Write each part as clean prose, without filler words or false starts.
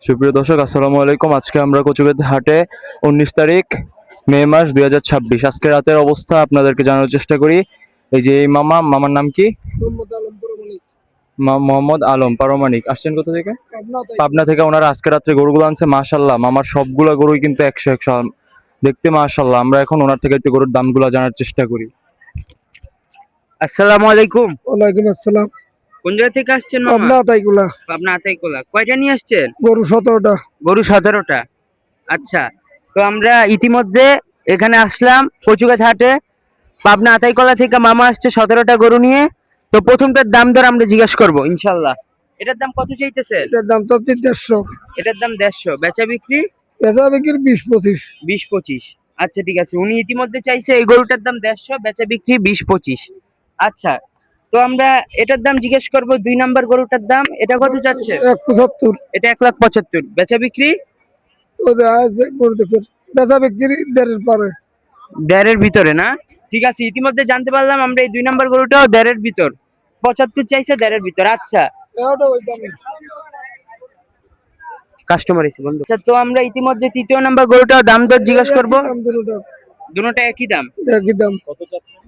সুপ্রিয় দর্শক, আসসালামু আলাইকুম। আজকে আমরা কচুগেট হাটে 19 তারিখ মে মাস 2026 আজকে রাতের অবস্থা আপনাদেরকে জানানোর চেষ্টা করি। এই যে এই মামার নাম কি? মোহাম্মদ আলম পারমাণিক। আসছেন কোথা থেকে? পাবনা থেকে। ওনারা আজকে রাত্রে গরুগুলো আনছে, মাশাল্লাহ মামার সবগুলা গরুই কিন্তু 100 দেখতে মাশাল্লাহ। আমরা এখন ওনার থেকে একটু গরুর দামগুলো জানার চেষ্টা করি। আসসালামু আলাইকুম। ওয়ালাইকুম আসসালাম। কোন জায়গা থেকে আসছেন মামা? পাবনা আতাইকুলা। পাবনা আতাইকুলা। কয়টা নিয়ে আসছেন? গরু 17টা। গরু 17টা। আচ্ছা, তো আমরা ইতিমধ্যে এখানে আসলাম কচুগাছ হাটে। পাবনা আতাইকুলা থেকে মামা আসছে 17টা গরু নিয়ে। তো প্রথমটার দাম দর আমরা জিজ্ঞাসা করবো ইনশাল্লাহ। এটার দাম কত চাইতেছেন? এটার দাম তো 150। এটার দাম 150। বেচা বিক্রি? বেচা বিক্রি 20-25। 20-25। আচ্ছা ঠিক আছে, উনি ইতিমধ্যে চাইছে এই গরুটার দাম 150, বেচা বিক্রি 20-25। আচ্ছা, তো আমরা এটার দাম জিজ্ঞেস করবো। 2 নাম্বার গরুটার দাম এটা কত যাচ্ছে? 175। এটা 1,75,000। বেচা বিক্রি? ও যে আছে গরু দেখুন। বেচা বিক্রি 1.5 পারে। 1.5-এর ভিতরে না? ঠিক আছে, ইতিমধ্যে জানতে পারলাম আমরা এই 2 নাম্বার গরুটাও 1.5-এর ভিতর। 75 চাইছে 1.5-এর ভিতর। আচ্ছা, এটাও ওই দামে। কাস্টমার এসে বন্ধু। আচ্ছা, তো আমরা ইতিমধ্যে 3য় নাম্বার গরুটাও দাম দর জিজ্ঞেস করবো। দাম দুটোটা। দুটোটা একই দাম। একই দাম। কত চাচ্ছেন?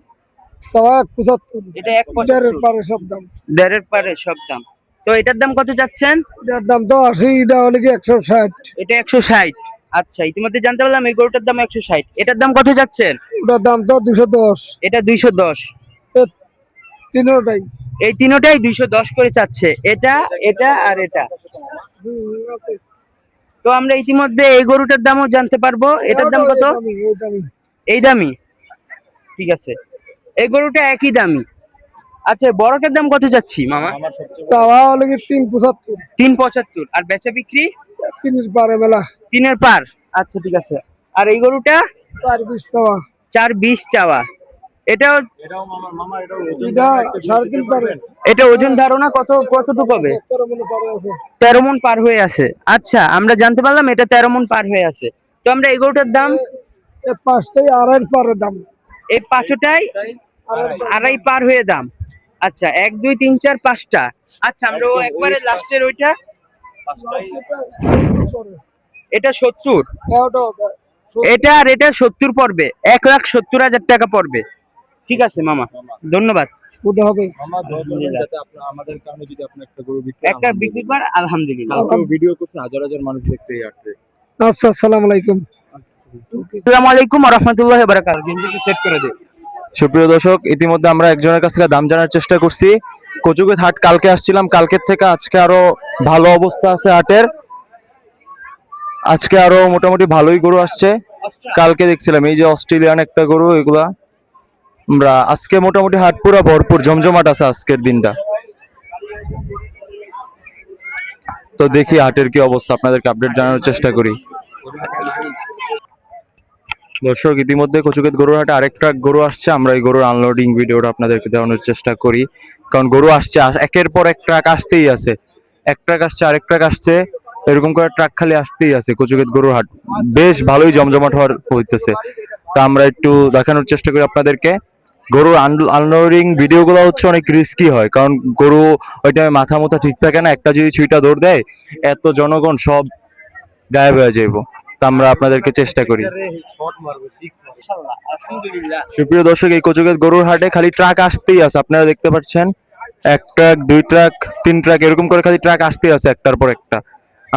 175। এটা 1.5 পারে সব দাম। 1.5-এর পারে সব দাম। তো এটার দাম কত যাচ্ছেন? এটার দাম তো 80, এটা হলে কি 160। এটা 160। আচ্ছা, ইতিমধ্যে জানতে পারলাম এই গরুটার দাম 160। এটার দাম কত যাচ্ছেন? ওটার দাম তো 210। এটা 210। তিনোটাই। এই তিনোটাই 210 করে চাচ্ছে। এটা, এটা আর এটা। আছে। তো আমরা ইতিমধ্যে এই গরুটার দামও জানতে পারবো। এটার দাম কত? এই দামি। এই দামি। ঠিক আছে, এই গরুটা একই দামি। আচ্ছা, বড়টার দাম কত যাচ্ছি মামা? তাওয়া হলে কি 375। 375। আর বেচা বিক্রি? 3 পারে মেলা। 3-এর পার। আচ্ছা ঠিক আছে। আর এই গরুটা? 420 তাওয়া। 420 চাওয়া। এটাও? এটা 3.5 পারে। এটা ওজন ধারণা কতটুকু হবে? 13 মণ পারে আছে। 13 মণ পার হয়ে আছে। আচ্ছা, আমরা জানতে পারলাম এটা 13 মণ পার হয়ে আছে। তো আমরা এই গরুটার দাম? এই পাঁচটাই 2.5 পারে দাম। এই পাঁচটাই 2.5 পার হয়ে দাম। আচ্ছা, 1 2 3 4 5টা। আচ্ছা, আমরা একবারে লাস্টের ওইটা। এটা 70। এটা আর এটা 70 পড়বে। 1,70,000 টাকা পড়বে। ঠিক আছে মামা, ধন্যবাদ। বুঝতে হবে। যাতে আমাদের কারণে যদি আপনি একটা গরু একটা বিক্রি কর, আলহামদুলিল্লাহ। ভিডিও করছে, হাজার হাজার মানুষ দেখছে এই হাটে। আচ্ছা, আসসালামু আলাইকুম। আসসালামু আলাইকুম ওয়া রাহমাতুল্লাহি ওয়া বারাকাতুহু। গেঞ্জিকে সেট করে দে। সুপ্রিয় দর্শক, ইতিমধ্যে আমরা একজনের কাছ থেকে দাম জানার চেষ্টা করছি। কচুগেট হাট কালকে আসছিলাম, কালকের থেকে আজকে আরো ভালো অবস্থা আছে হাটের। আজকে আরো মোটামুটি ভালোই গরু আসছে। কালকে দেখছিলাম এই যে অস্ট্রেলিয়ান একটা গরু, এগুলা আমরা আজকে মোটামুটি হাট পুরো ভরপুর জমজমাট আছে আজকের দিনটা। তো দেখি হাটের কি অবস্থা, আপনাদেরকে আপডেট জানানোর চেষ্টা করি। দর্শক, ইতিমধ্যে কচুগেট গরুর হাটে আরেকটা গরু আসছে, আমরা এই গরুর আনলোডিং ভিডিওটা আপনাদেরকে দেওয়ানোর চেষ্টা করি। কারণ গরু আসছে, একের পর এক ট্রাক আসতেই আছে। এক ট্রাক আসছে, আরেক ট্রাক আসছে, এরকম করে ট্রাক খালি আসতেই আছে। কচুগেট গরুর হাট বেশ ভালোই জমজমাট হইতেছে। তা আমরা একটু দেখানোর চেষ্টা করি আপনাদেরকে। গরুর আনলোডিং ভিডিওগুলো হচ্ছে অনেক রিস্কি হয়, কারণ গরু ওই টাইমে মাথা মুথা ঠিক থাকে না, একটা যদি ছুঁইটা দৌড় দেয় এত জনগণ সব গায়েব হয়ে যাইব। তা আমরা আপনাদেরকে চেষ্টা করি। সুপ্রিয় দর্শক, এই কচুগেট গরুর হাটে খালি ট্রাক আসতেই আছে, আপনারা দেখতে পাচ্ছেন। 1 ট্রাক 2 ট্রাক 3 ট্রাক এরকম করে খালি ট্রাক আসতেই আছে একটার পর একটা।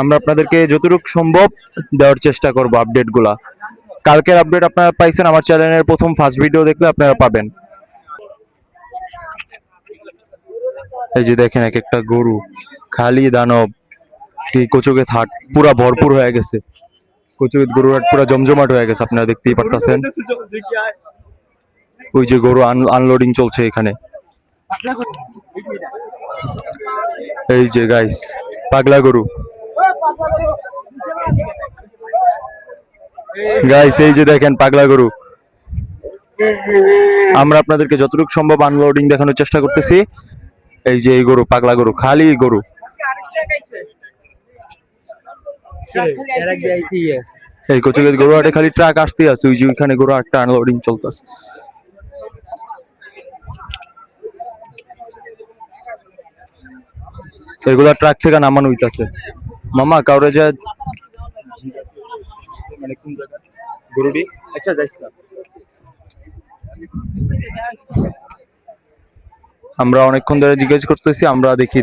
আমরা আপনাদেরকে যতটুকু সম্ভব দেওয়ার চেষ্টা করব আপডেট গুলা। কালকের আপডেট আপনারা পাইছেন আমার চ্যানেলের প্রথম ফার্স্ট ভিডিও দেখলে আপনারা পাবেন। এই যে দেখেন এক একটা গরু, খালি দানব। এই কচুগেট হাট পুরা ভরপুর হয়ে গেছে। কচুগেট গরুর হাট পুরা জমজমাট হয়ে গেছে, আপনারা দেখতেই পারতেছেন। ওই যে গরু আনলোডিং চলছে এখানে। এই যে গাইস, পাগলা গরু গাইস, এই যে দেখেন পাগলা গরু। আমরা আপনাদেরকে যতটুকু সম্ভব আনলোডিং দেখানোর চেষ্টা করতেছি। এই যে এই গরু, পাগলা গরু, খালি গরু। এই কচুগেট গরু হাটে খালি ট্রাক আসতেই আছে, ওই যে ওইখানে গরু একটা আনলোডিং চলতেছে। এগুলা ট্রাক থেকে নামানো হইতাছে। মামা কাউরে যা মানে কোন জায়গা গরুডি আচ্ছা যাইস না আমরা অনেকক্ষণ ধরে জিজ্ঞেস করতেছি আমরা দেখি